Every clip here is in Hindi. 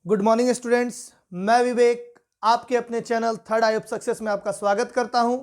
गुड मॉर्निंग स्टूडेंट्स, मैं विवेक आपके अपने channel third I of success में आपका स्वागत करता हूं।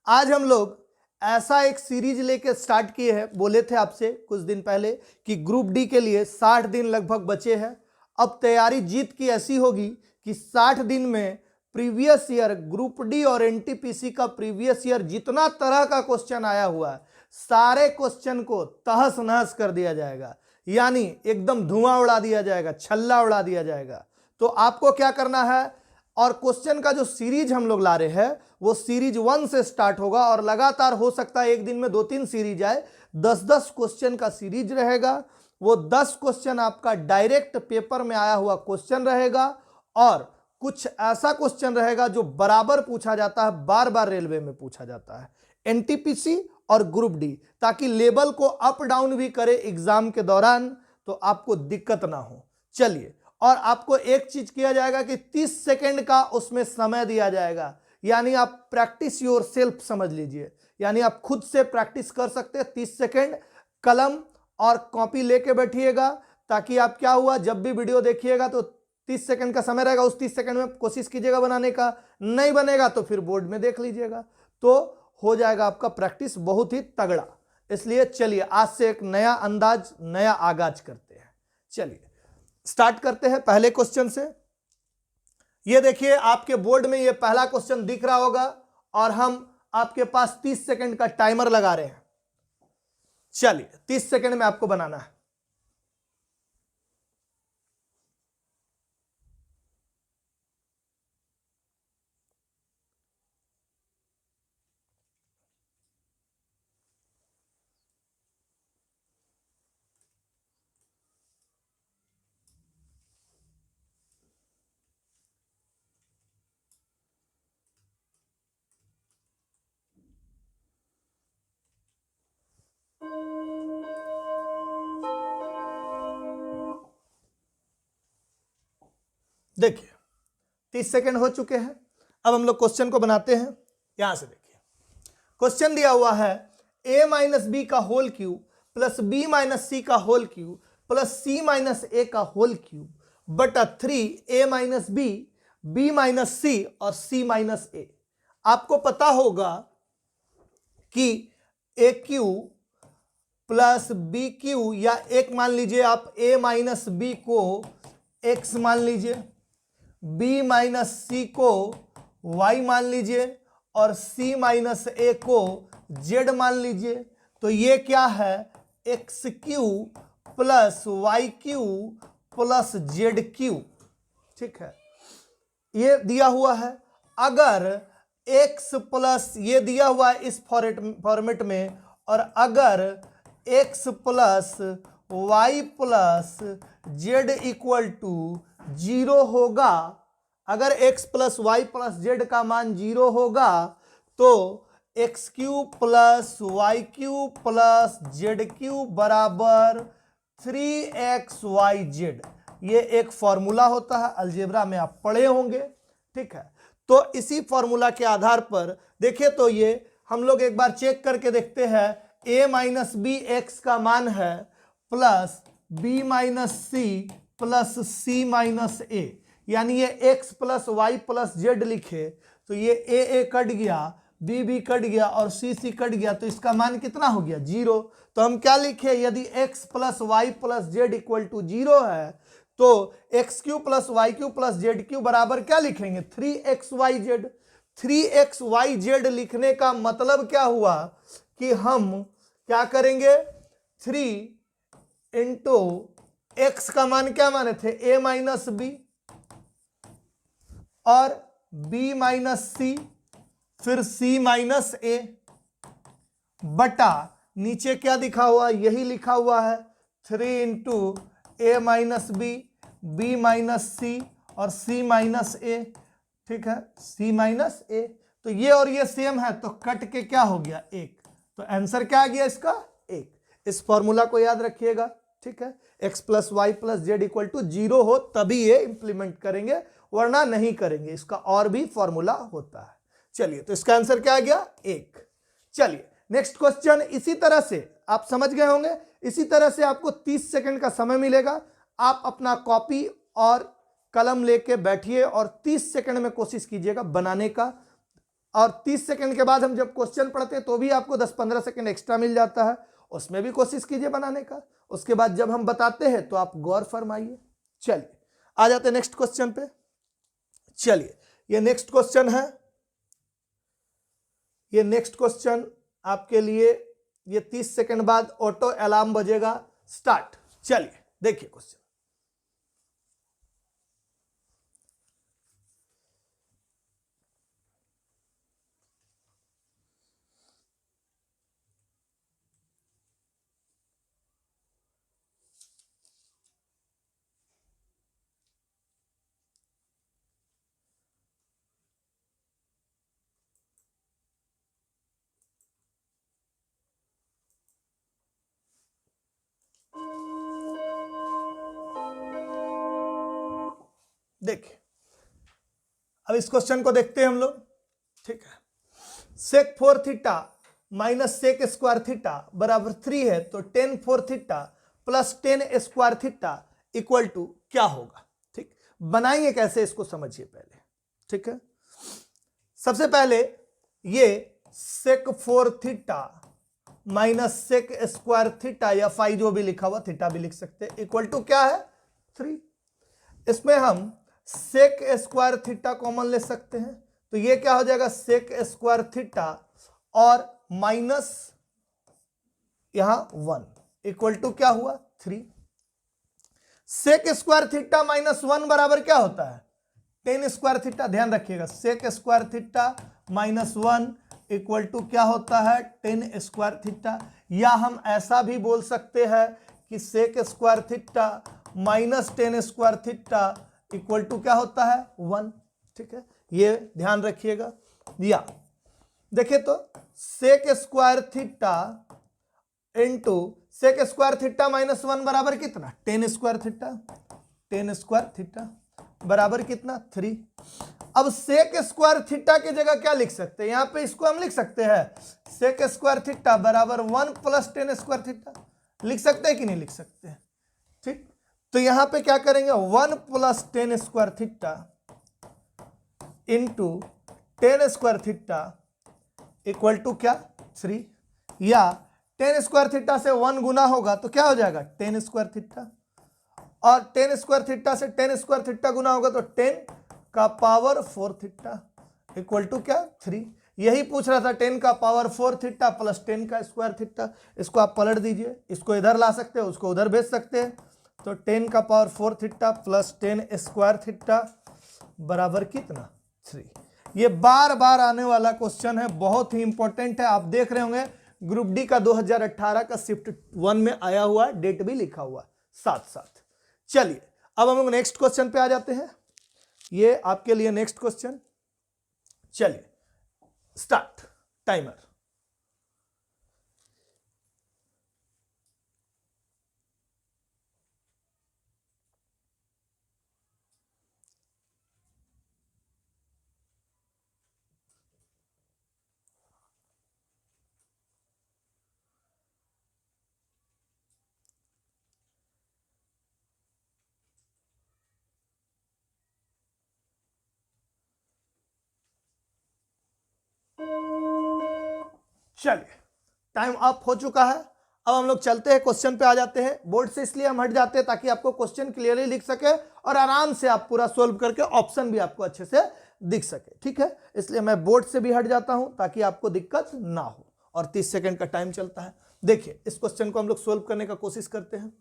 आज हम लोग ऐसा एक सीरीज लेके स्टार्ट किए हैं। बोले थे आपसे कुछ दिन पहले कि ग्रुप डी के लिए 60 दिन लगभग बचे हैं। अब तैयारी जीत की ऐसी होगी कि 60 दिन में प्रीवियस ईयर ग्रुप डी और एनटीपीसी का प्रीवियस ईयर जितना तरह का क्वेश्चन आया हुआ है सारे क्वेश्चन को तहस नहस कर दिया जाएगा, यानी एकदम धुआं उड़ा दिया जाएगा, छल्ला उड़ा दिया जाएगा। तो आपको क्या करना है, और क्वेश्चन का जो सीरीज हम लोग ला रहे हैं वो सीरीज 1 से स्टार्ट होगा और लगातार हो सकता है एक दिन में 2-3 सीरीज आए। 10-10 क्वेश्चन का सीरीज रहेगा। वो 10 क्वेश्चन आपका डायरेक्ट पेपर में आया हुआ क्वेश्चन रहेगा और कुछ ऐसा क्वेश्चन रहेगा जो बराबर पूछा जाता है, बार बार रेलवे में पूछा जाता है, एनटीपीसी और ग्रुप डी, ताकि लेवल को अप डाउन भी करे एग्जाम के दौरान तो आपको दिक्कत ना हो। चलिए, और आपको एक चीज किया जाएगा कि 30 सेकंड का उसमें समय दिया जाएगा, यानी आप प्रैक्टिस योर सेल्फ समझ लीजिए, यानी आप खुद से प्रैक्टिस कर सकते हैं। 30 सेकंड कलम और कॉपी लेके बैठिएगा, ताकि आप क्या हुआ, जब भी वीडियो देखिएगा तो 30 सेकंड का समय रहेगा, उस 30 सेकंड में कोशिश कीजिएगा बनाने का। नहीं बनेगा तो फिर बोर्ड में देख लीजिएगा, तो हो जाएगा आपका प्रैक्टिस बहुत ही तगड़ा। इसलिए चलिए आज से एक नया अंदाज, नया आगाज करते हैं। चलिए स्टार्ट करते हैं पहले क्वेश्चन से। ये देखिए आपके बोर्ड में ये पहला क्वेश्चन दिख रहा होगा और हम आपके पास 30 सेकंड का टाइमर लगा रहे हैं। चलिए 30 सेकंड में आपको बनाना है। देखिए 30 सेकंड हो चुके हैं। अब हम लोग क्वेश्चन को बनाते हैं। यहां से देखिए क्वेश्चन दिया हुआ है a माइनस बी का whole cube plus B minus C का whole cube plus C minus A का होल क्यूब बटा 3a minus B, B minus C और सी माइनस ए। आपको पता होगा कि A cube plus B cube, या एक मान लीजिए आप a माइनस बी को x मान लीजिए, b माइनस सी को y मान लीजिए और c माइनस ए को z मान लीजिए। तो ये क्या है, x cube plus y cube plus z cube. ठीक है, ये दिया हुआ है। अगर x प्लस, ये दिया हुआ है इस फॉर्मेट में, और अगर x plus Y plus z equal to 0 होगा, अगर x plus Y plus z का मान 0 होगा तो x cube plus y cube plus z cube बराबर 3xyz। ये एक फॉर्मूला होता है, अलजेब्रा में आप पढ़े होंगे। ठीक है, तो इसी फॉर्मूला के आधार पर देखिए, तो ये हम लोग एक बार चेक करके देखते हैं। a माइनस बी एक्स का मान है plus b minus C plus C minus A, यानी ये x plus Y plus Z लिखे तो ये a कट गया, b कट गया और c कट गया, तो इसका मान कितना हो गया, 0। तो हम क्या लिखे, यदि x plus Y plus z equal to 0 है तो x cube plus y cube plus z cube बराबर क्या लिखेंगे, 3xyz। 3xyz लिखने का मतलब क्या हुआ कि हम क्या करेंगे, 3 इंटू एक्स का मान क्या माने थे, a माइनस बी और b माइनस सी फिर c माइनस ए बटा नीचे क्या लिखा हुआ, यही लिखा हुआ है 3 into A minus B, B minus C और c माइनस ए। ठीक है, c माइनस ए, तो ये और ये सेम है तो कट के क्या हो गया, 1। तो आंसर क्या आ गया इसका, 1। इस फॉर्मूला को याद रखिएगा। ठीक है, x plus Y plus z equal to 0 हो तभी ये इंप्लीमेंट करेंगे, वरना नहीं करेंगे। इसका और भी फॉर्मूला होता है। चलिए, तो इसका आंसर क्या आ गया, 1। चलिए नेक्स्ट क्वेश्चन। इसी तरह से आप समझ गए होंगे, इसी तरह से आपको 30 सेकंड का समय मिलेगा। आप अपना कॉपी और कलम लेके बैठिए और 30 सेकंड में कोशिश कीजिएगा बनाने का। और 30 सेकंड के बाद हम जब क्वेश्चन पढ़ते हैं तो भी आपको 10-15 सेकंड एक्स्ट्रा मिल जाता है, उसमें भी कोशिश कीजिए बनाने का। उसके बाद जब हम बताते हैं तो आप गौर फरमाइए। चलिए आ जाते हैं नेक्स्ट क्वेश्चन पे। चलिए ये नेक्स्ट क्वेश्चन है, ये नेक्स्ट क्वेश्चन आपके लिए, ये 30 सेकंड बाद ऑटो अलार्म बजेगा, स्टार्ट। चलिए देखिए क्वेश्चन। देखिए अब इस क्वेश्चन को देखते हैं हम लोग, ठीक है। Sec 4 theta minus sec square theta बराबर 3 है, तो tan 4 theta plus 10 square theta equal to क्या होगा। ठीक, बनाइए कैसे इसको समझिए पहले, ठीक है। सबसे पहले ये sec 4 theta minus sec square theta या फाई जो भी लिखा हुआ, थीटा भी लिख सकते हैं, इक्वल टू क्या है 3। इसमें हम सेक स्क्वायर थीटा कॉमन ले सकते हैं, तो ये क्या हो जाएगा सेक स्क्वायर थीटा और माइनस यहां 1 इक्वल टू क्या हुआ 3। सेक स्क्वायर थीटा माइनस 1 बराबर क्या होता है 10 स्क्वायर थीटा। ध्यान रखिएगा sec square theta minus 1 equal to क्या होता है 10 स्क्वायर थीटा। या हम ऐसा भी बोल सकते हैं कि sec square theta minus 10 square theta equal to क्या होता है 1। ठीक है, ये ध्यान रखिएगा। या देखिए तो sec square theta into sec square theta minus 1 बराबर कितना 10 स्क्वायर थीटा, 10 स्क्वायर थीटा बराबर कितना 3। अब सेक स्क्वायर थीटा की जगह क्या लिख सकते हैं, यहां पे इसको हम लिख सकते हैं सेक स्क्वायर थीटा बराबर 1 प्लस 10 स्क्वायर थीटा। लिख सकते हैं कि नहीं लिख सकते हैं। ठीक, तो यहां पे क्या करेंगे 1 plus 10 square theta into 10 square theta equal to क्या 3। या 10 स्क्वायर थीटा से 1 गुना होगा तो क्या हो जाएगा 10 स्क्वायर थीटा, और 10 स्क्वायर थीटा से 10 स्क्वायर थीटा गुना होगा तो 10 का पावर 4 थीटा इक्वल टू क्या 3। यही पूछ रहा था 10 का पावर 4 थीटा प्लस 10 का स्क्वायर थीटा। इसको आप पलट दीजिए, इसको इधर ला सकते हैं, उसको उधर भेज सकते हैं। तो 10 का power 4 theta plus 10 square theta बराबर कितना 3। ये बार बार आने वाला क्वेश्चन है, बहुत ही इंपॉर्टेंट है। आप देख रहे होंगे ग्रुप डी का 2018 का शिफ्ट 1 में आया हुआ, डेट भी लिखा हुआ साथ साथ। चलिए अब हम लोग नेक्स्ट क्वेश्चन पे आ जाते हैं। ये आपके लिए नेक्स्ट क्वेश्चन। चलिए स्टार्ट टाइमर। चलिए टाइम अप हो चुका है। अब हम लोग चलते हैं क्वेश्चन पे आ जाते हैं। बोर्ड से इसलिए हम हट जाते हैं ताकि आपको क्वेश्चन क्लियरली लिख सके और आराम से आप पूरा सोल्व करके ऑप्शन भी आपको अच्छे से दिख सके। ठीक है, इसलिए मैं बोर्ड से भी हट जाता हूं ताकि आपको दिक्कत ना हो। और 30 सेकंड का टाइम चलता है। देखिए इस क्वेश्चन को हम लोग सोल्व करने का कोशिश करते हैं।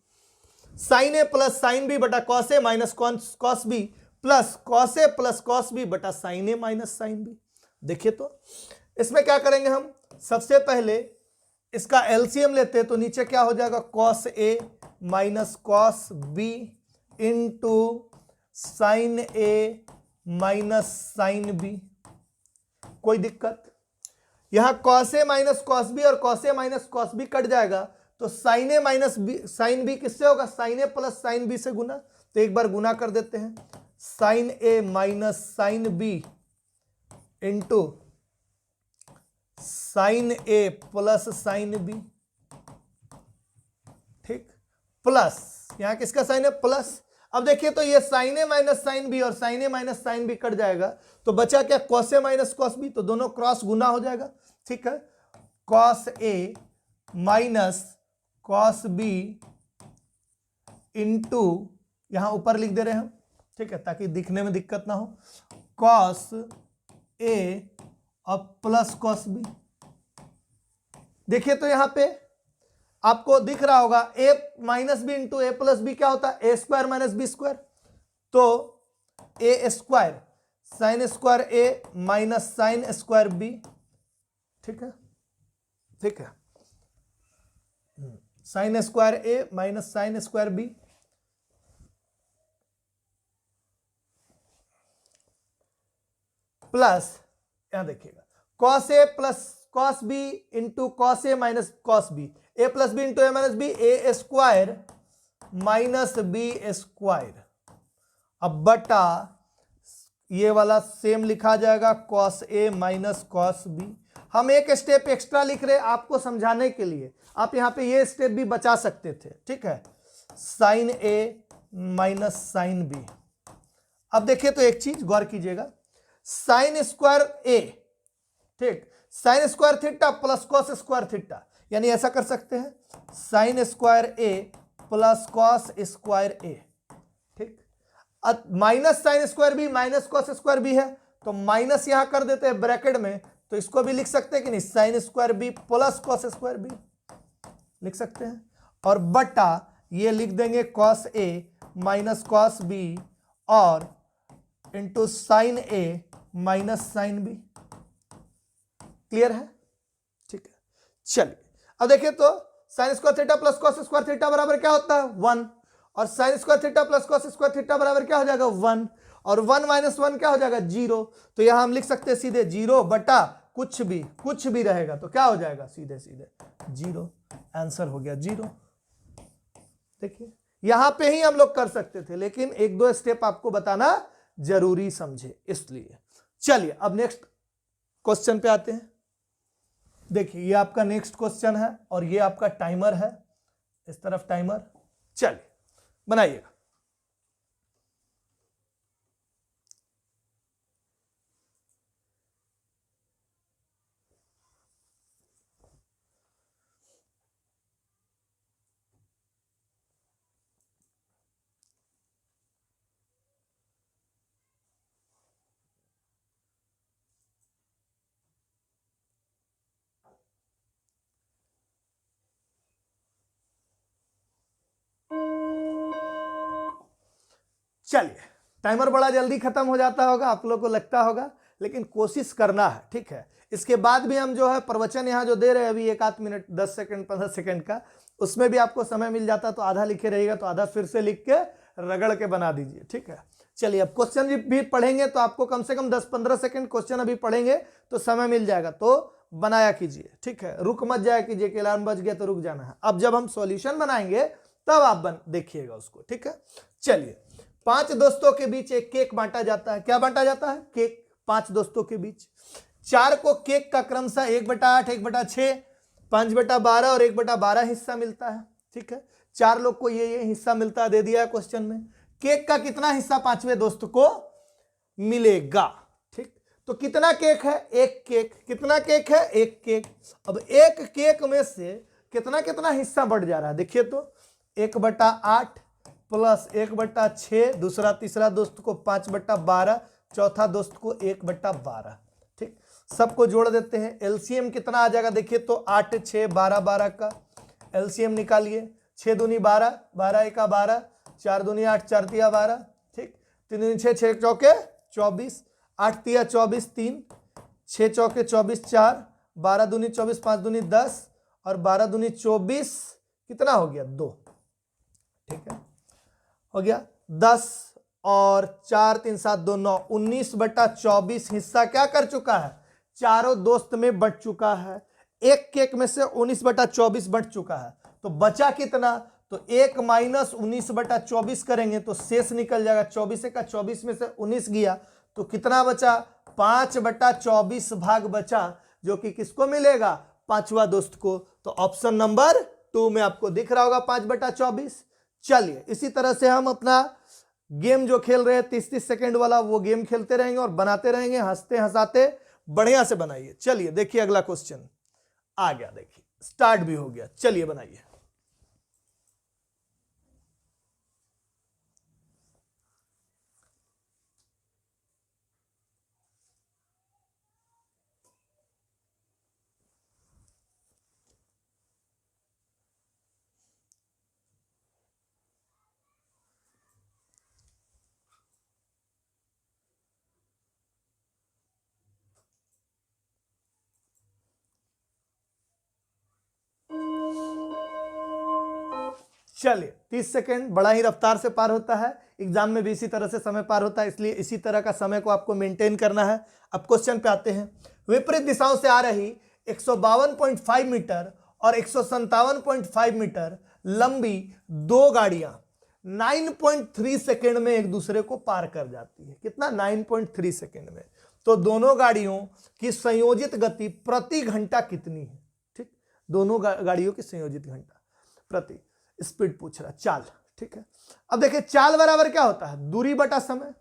Sine A plus sine B बटा cos A minus cos B plus cos A plus cos B बटा sine A minus sine B. देखिए तो इसमें क्या करेंगे हम, सबसे पहले इसका एलसीएम लेते हैं, तो नीचे क्या हो जाएगा cos A minus cos B into sine A minus sine B. कोई दिक्कत, यहां cos A minus cos B और cos A minus cos B cut जाएगा, तो sine A minus B sine B किससे होगा sine A plus sine B से गुना। तो एक बार गुना कर देते हैं, sine A minus sine B into sine A plus sine B. ठीक, प्लस यहां किसका साइन है प्लस, अब देखिए तो ये sign A minus sine B और sign A minus sine B cut जाएगा, तो बचा क्या, cos A minus cos B, तो दोनों क्रॉस गुना हो जाएगा। ठीक है, cos A minus cos B into, यहां ऊपर लिख दे रहे हैं हम, ठीक है, ताकि दिखने में दिक्कत ना हो, कॉस ए और प्लस कॉस बी। देखिए तो यहां पे आपको दिख रहा होगा a minus B into A plus B क्या होता है, A square minus B square, तो A square sine square A minus sine square B. ठीक है, ठीक है, sine square A minus sine square B, plus यहां देखिएगा cos A plus cos B into cos A minus cos B, A plus B into A minus B, A square minus B square, अब बटा ये वाला सेम लिखा जाएगा cos A minus cos B. हम एक स्टेप एक्स्ट्रा लिख रहे आपको समझाने के लिए, आप यहां पे ये स्टेप भी बचा सकते थे। ठीक है, sign A minus sine B. अब देखिए तो एक चीज गौर कीजिएगा, साइन स्क्वायर ए, ठीक, sine square theta plus cos square theta, यानी ऐसा कर सकते हैं sine square A plus cos square A. ठीक, minus sine square B minus cos square B है, तो माइनस यहां कर देते हैं ब्रैकेट में, तो इसको भी लिख सकते हैं कि नहीं, sine square B plus cos square B लिख सकते हैं, और बटा ये लिख देंगे cos A minus cos B और into sine A minus sine B. Clear है? ठीक है, चलिए अब देखिए तो sine square theta plus cos square theta बराबर क्या होता है, 1, और sine square theta plus cos square theta बराबर क्या हो जाएगा, 1, और 1 माइनस 1 क्या हो जाएगा, 0। तो यहां हम लिख सकते हैं सीधे 0 बटा कुछ भी रहेगा तो क्या हो जाएगा, सीधे सीधे 0। आंसर हो गया 0। देखिए यहां पे ही हम लोग कर सकते थे, लेकिन एक दो स्टेप आपको बताना जरूरी समझे इसलिए। चलिए अब नेक्स्ट क्वेश्चन पे आते हैं। देखिए ये आपका नेक्स्ट क्वेश्चन है और ये आपका टाइमर है, इस तरफ टाइमर, चलिए बनाइएगा। चलिए टाइमर बड़ा जल्दी खत्म हो जाता होगा, आप लोग को लगता होगा, लेकिन कोशिश करना है। ठीक है, इसके बाद भी हम जो है प्रवचन यहाँ जो दे रहे हैं अभी 1 आध मिनट 10 सेकंड 15 सेकंड का, उसमें भी आपको समय मिल जाता तो आधा लिखे रहिएगा, तो आधा फिर से लिख के रगड़ के बना दीजिए। ठीक है, चलिए अब क्वेश्चन भी पढ़ेंगे तो आपको कम से कम 10-15 सेकंड क्वेश्चन अभी पढ़ेंगे तो समय मिल जाएगा, तो बनाया कीजिए। ठीक है, रुक मत जाया कीजिए कि अलार्म बज गया तो रुक जाना है। अब जब हम सॉल्यूशन बनाएंगे तब आप देखिएगा उसको। ठीक है, चलिए 5 दोस्तों के बीच एक केक बांटा जाता है। क्या बांटा जाता है? केक। 5 दोस्तों के बीच 4 को केक का क्रमशः 1/8, 1/6, 5/12 और 1/12 हिस्सा मिलता है। ठीक है, 4 लोग को ये हिस्सा मिलता है, दे दिया है क्वेश्चन में। केक का कितना हिस्सा 5वें दोस्त को मिलेगा? ठीक, तो कितना केक है? एक केक। कितना केक है? एक केक। अब एक केक में से कितना कितना हिस्सा बढ़ जा रहा है? देखिए तो 1/8 प्लस 1/6, दूसरा तीसरा दोस्त को 5/12, चौथा दोस्त को 1/12। ठीक, सबको जोड़ देते हैं। एलसीएम कितना आ जाएगा? देखिए तो 8, 6, 12, 12 का एलसीएम निकालिए। 6 दूनी 12, 12 एका 12, 4 दूनी 8, 4 तिया 12। ठीक, 3 दूनी 6, 6 चौके 24, 8 तिया 24, 3, 6 चौके 24, 4, 12 दूनी 24, 5 दूनी 10 और 12 दूनी 24, कितना हो गया? 2। ठीक है, हो गया 10 और 4 3 7 2 9, 19/24 हिस्सा क्या कर चुका है? चारों दोस्त में बंट चुका है। एक केक में से 19/24 बंट चुका है, तो बचा कितना? तो 1 माइनस 19/24 करेंगे तो शेष निकल जाएगा। 24 का 24 में से 19 गया तो कितना बचा? 5/24 भाग बचा, जो कि किसको मिलेगा? 5वां दोस्त को। तो ऑप्शन नंबर 2 में आपको दिख रहा होगा 5/24। चलिए इसी तरह से हम अपना गेम जो खेल रहे हैं 30-30 सेकंड वाला, वो गेम खेलते रहेंगे और बनाते रहेंगे, हंसते हंसाते बढ़िया से बनाइए। चलिए देखिए अगला क्वेश्चन आ गया, देखिए स्टार्ट भी हो गया, चलिए बनाइए। चलिए 30 सेकंड बड़ा ही रफ्तार से पार होता है, एग्जाम में भी इसी तरह से समय पार होता है, इसलिए इसी तरह का समय को आपको मेंटेन करना है। अब क्वेश्चन पे आते हैं। विपरीत दिशाओं से आ रही 152.5 मीटर और 157.5 मीटर लंबी दो गाड़ियां 9.3 सेकेंड में एक दूसरे को पार कर जाती है। कितना? 9.3 सेकेंड में। तो दोनों गाड़ियों की संयोजित गति प्रति घंटा कितनी है? ठीक, दोनों गाड़ियों की संयोजित घंटा प्रति स्पीड पूछ रहा, चाल। ठीक है, अब देखिए चाल बराबर क्या होता है? दूरी बटा समय।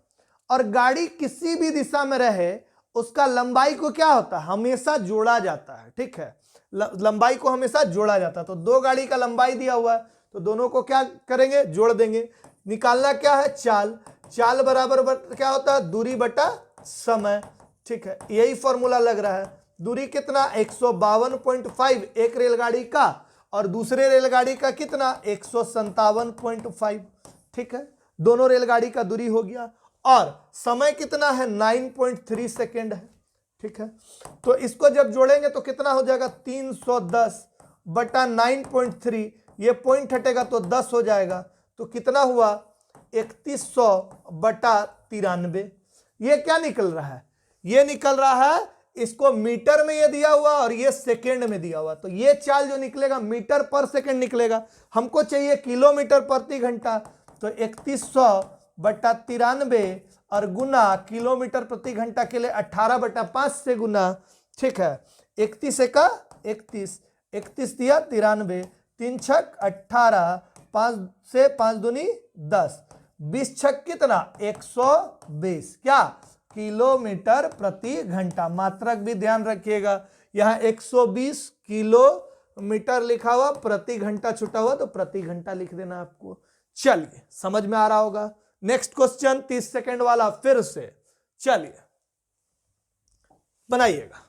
और गाड़ी किसी भी दिशा में रहे उसका लंबाई को क्या होता है? हमेशा जोड़ा जाता है। ठीक है, लंबाई को हमेशा जोड़ा जाता है। तो दो गाड़ी का लंबाई दिया हुआ है, तो दोनों को क्या करेंगे? जोड़ देंगे। निकालना क्या है? चाल। चाल बराबर क्या होता है? दूरी बटा समय। ठीक है, यही फॉर्मूला लग रहा है। दूरी कितना? 152.5 एक रेलगाड़ी का, और दूसरे रेलगाड़ी का कितना? 157.5। ठीक है, दोनों रेलगाड़ी का दूरी हो गया। और समय कितना है? 9.3 सेकेंड है। ठीक है, तो इसको जब जोड़ेंगे तो कितना हो जाएगा? 310 बटा 9.3, ये पॉइंट हटेगा तो 10 हो जाएगा। तो कितना हुआ? 3100 बटा 93। ये क्या निकल रहा है? ये निकल रहा है, इसको मीटर में ये दिया हुआ और ये सेकेंड में दिया हुआ, तो ये चाल जो निकलेगा मीटर पर सेकेंड निकलेगा। हमको चाहिए किलोमीटर प्रति घंटा, तो 3100 बटा 93 और गुना किलोमीटर प्रति घंटा के लिए 18 बटा 5 से गुना। ठीक है, 31 का 31, 31 दिया 93, 3 छक 18, 5 से 5 दूनी 10, 20 छक कितना? 120 क्या? किलोमीटर प्रति घंटा। मात्रक भी ध्यान रखिएगा, यहां 120 किलोमीटर लिखा हुआ, प्रति घंटा छुटा हुआ तो प्रति घंटा लिख देना आपको। चलिए समझ में आ रहा होगा। नेक्स्ट क्वेश्चन 30 सेकेंड वाला फिर से, चलिए बनाइएगा।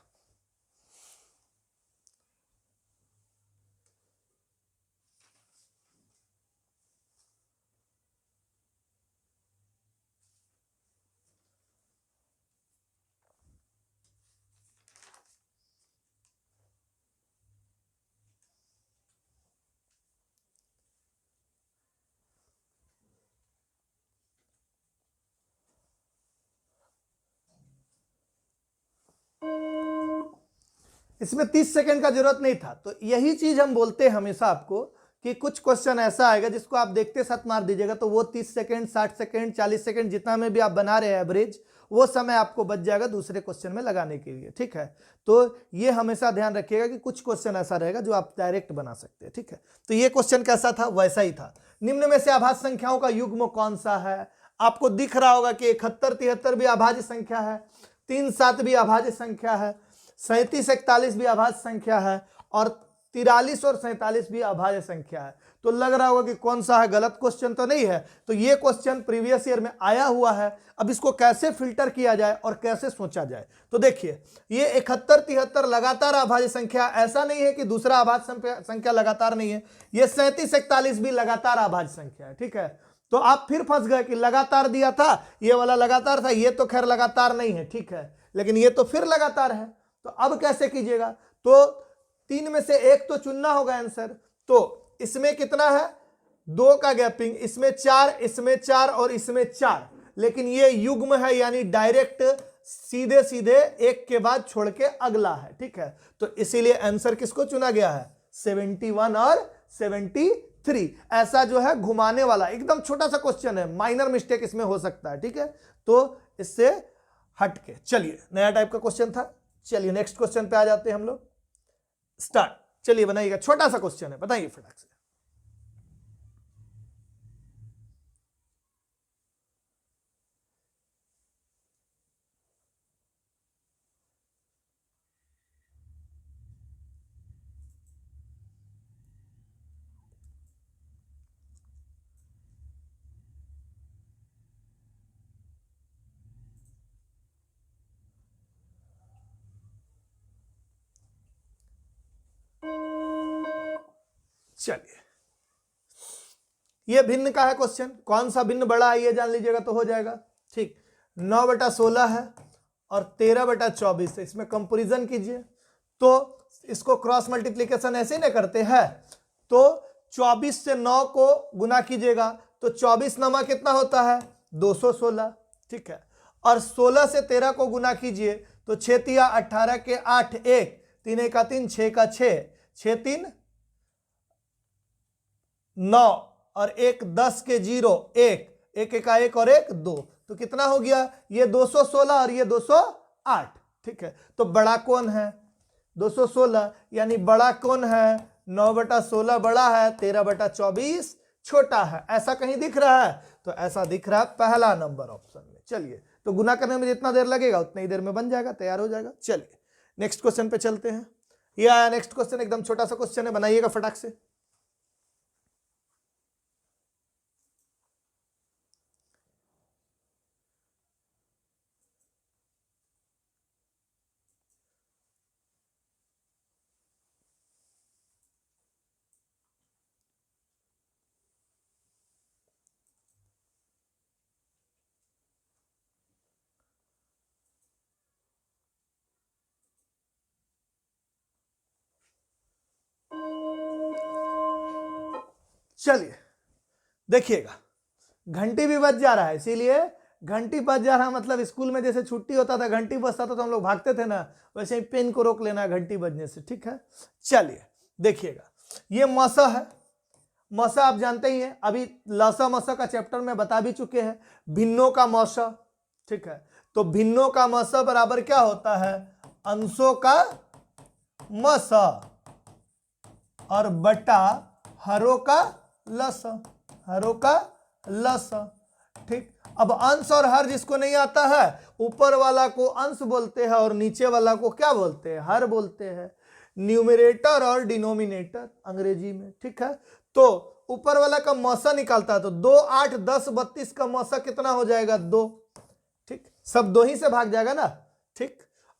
इसमें 30 सेकंड का जरूरत नहीं था, तो यही चीज हम बोलते हैं हमेशा आपको कि कुछ क्वेश्चन ऐसा आएगा जिसको आप देखते साथ मार दीजिएगा, तो वो 30 सेकंड 60 सेकंड 40 सेकंड जितना में भी आप बना रहे हैं एवरेज, वो समय आपको बच जाएगा दूसरे क्वेश्चन में लगाने के लिए। ठीक है, तो ये हमेशा ध्यान रखिएगा कि कुछ क्वेश्चन ऐसा रहेगा जो आप डायरेक्ट बना सकते हैं। ठीक है, तो ये क्वेश्चन कैसा था? वैसा ही था। निम्न में से अभाज्य संख्याओं का युग्म कौन सा है? आपको दिख रहा होगा कि 71 73 भी अभाज्य संख्या है, 3 7 भी अभाज्य संख्या है, 37 41 भी अभाज्य संख्या है, और 43 और 47 भी अभाज्य संख्या है। तो लग रहा होगा कि कौन सा है? गलत क्वेश्चन तो नहीं है। तो ये क्वेश्चन प्रीवियस ईयर में आया हुआ है। अब इसको कैसे फिल्टर किया जाए और कैसे सोचा जाए, तो देखिए ये 71 73 लगातार अभाज्य संख्या, ऐसा नहीं है कि दूसरा अभाज्य संख्या लगातार नहीं है। ये 37 41 भी लगातार अभाज्य संख्या है। ठीक है, तो आप फिर फंस गए कि लगातार दिया था, ये वाला लगातार था, ये तो खैर लगातार नहीं है। ठीक है, लेकिन ये तो फिर लगातार है, तो अब कैसे कीजिएगा? तो 3 में से एक तो चुनना होगा आंसर। तो इसमें कितना है? 2 का गैपिंग, इसमें 4, इसमें 4 और इसमें 4, लेकिन ये युग्म है यानी डायरेक्ट सीधे सीधे एक के बाद छोड़ के अगला है। ठीक है, तो इसीलिए आंसर किसको चुना गया है? 71 और 73। ऐसा जो है घुमाने वाला एकदम छोटा सा क्वेश्चन है, माइनर मिस्टेक इसमें हो सकता है। ठीक है, तो इससे हटके चलिए, नया टाइप का क्वेश्चन था। चलिए नेक्स्ट क्वेश्चन पे आ जाते हैं हम लोग। स्टार्ट, चलिए बनाइएगा, छोटा सा क्वेश्चन है, बताइए फटाक से। चलिए, ये भिन्न का है क्वेश्चन, कौन सा भिन्न बड़ा है ये जान लीजिएगा तो हो जाएगा। ठीक, 9/16 है और 13/24 है, इसमें कंपैरिजन कीजिए। तो इसको क्रॉस मल्टीप्लीकेशन ऐसे ना करते हैं, तो 24 से 9 को गुना कीजिएगा तो 24 नमा कितना होता है 216। ठीक है, और 16 से 13 को गुना कीजिए तो 6 तिया 18 के 8, 1 3 1 का 3, 6 का 6, 6 3 9 और 1 10 के 0, 1 1 1 का 1 और 1 2, तो कितना हो गया ये 216 और ये 208। ठीक है, तो बड़ा कौन है 216, यानी बड़ा कौन है 9/16 बड़ा है, 13/24 छोटा है। ऐसा कहीं दिख रहा है? तो ऐसा दिख रहा है पहला नंबर ऑप्शन में। चलिए, तो गुना करने में जितना देर लगेगा उतनी ही देर में बन जाएगा, तैयार हो जाएगा। चलिए नेक्स्ट क्वेश्चन पे चलते हैं। ये आया नेक्स्ट क्वेश्चन, एकदम छोटा सा क्वेश्चन है, बनाइएगा फटाक से। चलिए देखिएगा, घंटी भी बज जा रहा है, इसीलिए घंटी बज जा रहा है मतलब स्कूल में जैसे छुट्टी होता था घंटी बजता था तो हम लोग भागते थे ना, वैसे ही पेन को रोक लेना घंटी बजने से। ठीक है, चलिए देखिएगा, ये मसा है। मसा आप जानते ही हैं, अभी लसा मसा का चैप्टर में बता भी चुके हैं, भिन्नों का मौसा। ठीक है, तो भिन्नों का मसा बराबर क्या होता है अंशों का मसा और बटा हरों का लसा, हरों का लसा। ठीक, अब अंश और हर जिसको नहीं आता है, ऊपर वाला को अंश बोलते हैं और नीचे वाला को क्या बोलते हैं हर बोलते हैं, न्यूमरेटर और डिनोमिनेटर अंग्रेजी में। ठीक है, तो ऊपर वाला का मौसा निकालता है तो 2 8 10 32 का मौसा कितना हो जाएगा 2। ठीक, सब 2 ही से भाग जाएगा ना। ठीक,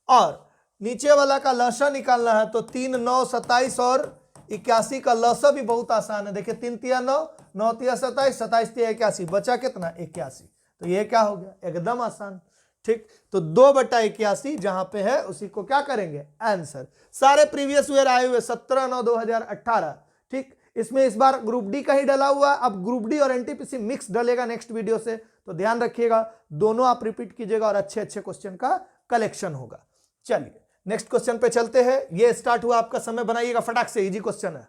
और नीचे वाला का लसा निकालना है तो 3 9 27 और 81 का लसा भी बहुत आसान है। देखिए 3 तिया 9, 9 तिया 27, 27 तिया 81, बचा कितना 81, तो ये क्या हो गया एकदम आसान। ठीक, तो 2/81 जहां पे है उसी को क्या करेंगे आंसर। सारे प्रीवियस ईयर आए हुए 17/9/2018। ठीक, इसमें इस बार ग्रुप डी का ही डला हुआ, अब ग्रुप डी और एनटीपीसी मिक्स डलेगा नेक्स्ट वीडियो से, तो ध्यान रखिएगा दोनों आप रिपीट कीजिएगा और अच्छे अच्छे क्वेश्चन का कलेक्शन होगा। चलिए नेक्स्ट क्वेश्चन पे चलते हैं। ये स्टार्ट हुआ आपका समय, बनाइएगा फटाक से, इजी क्वेश्चन है।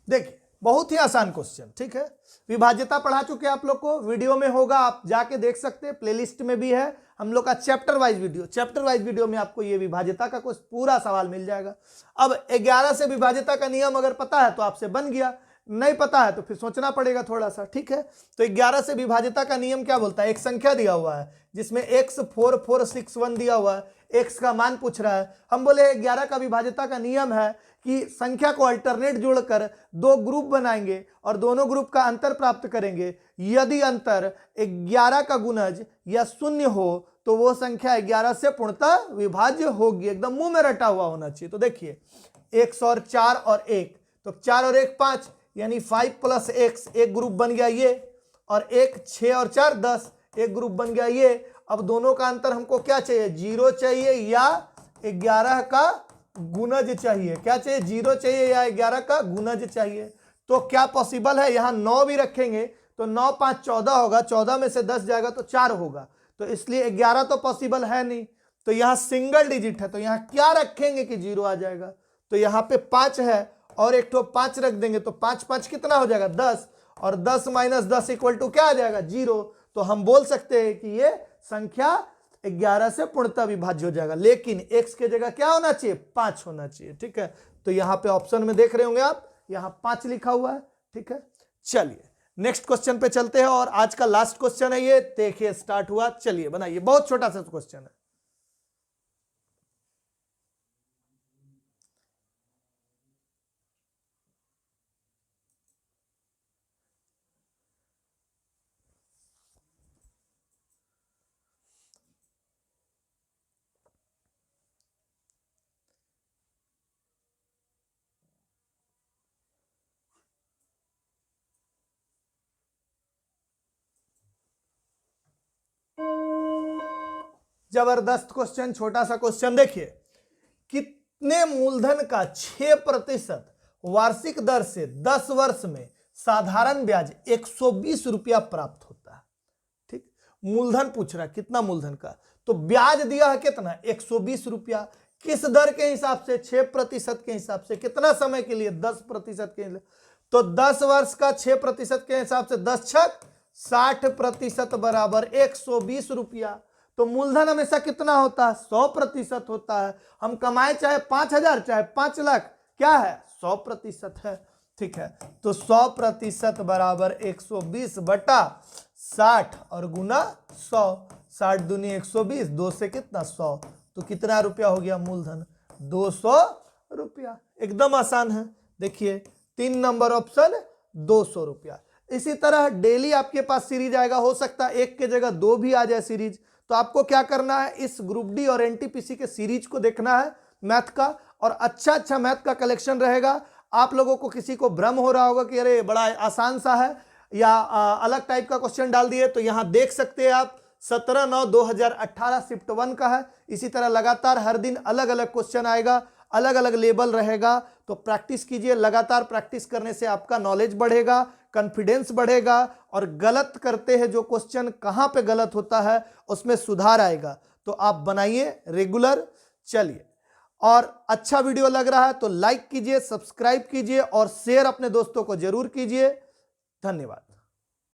देखिए बहुत ही आसान क्वेश्चन। ठीक है, विभाज्यता पढ़ा चुके आप लोग को, वीडियो में होगा, आप जाके देख सकते हैं, प्लेलिस्ट में भी है हम लोग का chapter wise video. Chapter wise video में आपको ये विभाज्यता का कुछ पूरा सवाल मिल जाएगा। अब 11 से विभाज्यता का नियम अगर पता है तो आपसे बन गया, नहीं पता है तो फिर सोचना पड़ेगा थोड़ा सा। ठीक है, तो 11 से विभाज्यता का नियम क्या बोलता है, एक संख्या दिया हुआ है जिसमें x 4461 दिया हुआ है, x का मान पूछ रहा है। हम बोले 11 का विभाज्यता का नियम है कि संख्या को अल्टरनेट जोड़कर 2 ग्रुप बनाएंगे और दोनों ग्रुप का अंतर प्राप्त करेंगे। यदि अंतर 11 का गुणज या शून्य हो तो वो संख्या 11 से पूर्णतः विभाज्य होगी, एकदम मुंह में रटा हुआ होना चाहिए। तो देखिए x और 4 और 1, तो 4 और 1 5, यानी 5 + x, एक ग्रुप बन गया ये, और 1 6 और 4 10, एक ग्रुप बन गया ये। अब दोनों का अंतर हमको क्या चाहिए 0 चाहिए या 11 का गुणज चाहिए। क्या चाहिए 0 चाहिए या 11 का गुणज चाहिए। तो क्या पॉसिबल है, यहां 9 भी रखेंगे तो 9 5 14 होगा, 14 में से 10 जाएगा तो 4 होगा, तो इसलिए 11 तो पॉसिबल है नहीं। तो यहां सिंगल डिजिट है तो यहां क्या रखेंगे कि 0 आ जाएगा। तो यहां पे 5 है और एक ठो 5 रख देंगे तो 5 5 कितना हो जाएगा 10, और 10 - 10 = क्या आ जाएगा 0। तो हम बोल सकते हैं कि ये संख्या 11 से पूर्णतः विभाज्य हो जाएगा, लेकिन x के जगह क्या होना चाहिए 5 होना चाहिए। ठीक है, तो यहां पे ऑप्शन में देख रहे होंगे आप, यहां 5 लिखा हुआ है, ठीक है, चलिए नेक्स्ट क्वेश्चन पे चलते हैं और आज का लास्ट क्वेश्चन है ये, देखिए स्टार्ट हुआ, चलिए बनाइए, बहुत छोटा सा क्वेश्चन है। जबरदस्त क्वेश्चन, छोटा सा क्वेश्चन। देखिए, कितने मूलधन का 6% वार्षिक दर से 10 वर्ष में साधारण ब्याज 120 रुपया प्राप्त होता है। ठीक, मूलधन पूछ रहा है कितना मूलधन का, तो ब्याज दिया है कितना, 120 रुपया। किस दर के हिसाब से, 6% के हिसाब से। कितना समय के लिए, 10% के लिए। तो 10 वर्ष का 6% के हिसाब से 10 छक 60% बराबर 120 रुपया। तो मूलधन हमेशा कितना होता है, 100% होता है। हम कमाए चाहे 5,000 चाहे 5 लाख, क्या है, 100% है। ठीक है, तो 100% बराबर 120 बटा 60 और गुना 100। 60 दूनी 120, 2 से कितना, 100। तो कितना रुपया हो गया मूलधन, 200 रुपया। एकदम आसान है। देखिए 3 नंबर ऑप्शन 200 रुपया। इसी तरह डेली आपके पास सीरीज आएगा, हो सकता है 1 के जगह 2 भी आ जाए सीरीज। तो आपको क्या करना है, इस ग्रुप डी और एनटीपीसी के सीरीज को देखना है मैथ का, और अच्छा मैथ का कलेक्शन रहेगा। आप लोगों को किसी को भ्रम हो रहा होगा कि अरे बड़ा आसान सा है या अलग टाइप का क्वेश्चन डाल दिए, तो यहां देख सकते हैं आप 17/9/2018 शिफ्ट 1 का है। इसी तरह लगातार हर दिन अलग अलग क्वेश्चन आएगा, अलग अलग लेवल रहेगा। तो प्रैक्टिस कीजिए, लगातार प्रैक्टिस करने से आपका नॉलेज बढ़ेगा, कॉन्फिडेंस बढ़ेगा, और गलत करते हैं जो क्वेश्चन, कहां पे गलत होता है उसमें सुधार आएगा। तो आप बनाइए रेगुलर। चलिए, और अच्छा वीडियो लग रहा है तो लाइक कीजिए, सब्सक्राइब कीजिए और शेयर अपने दोस्तों को जरूर कीजिए। धन्यवाद।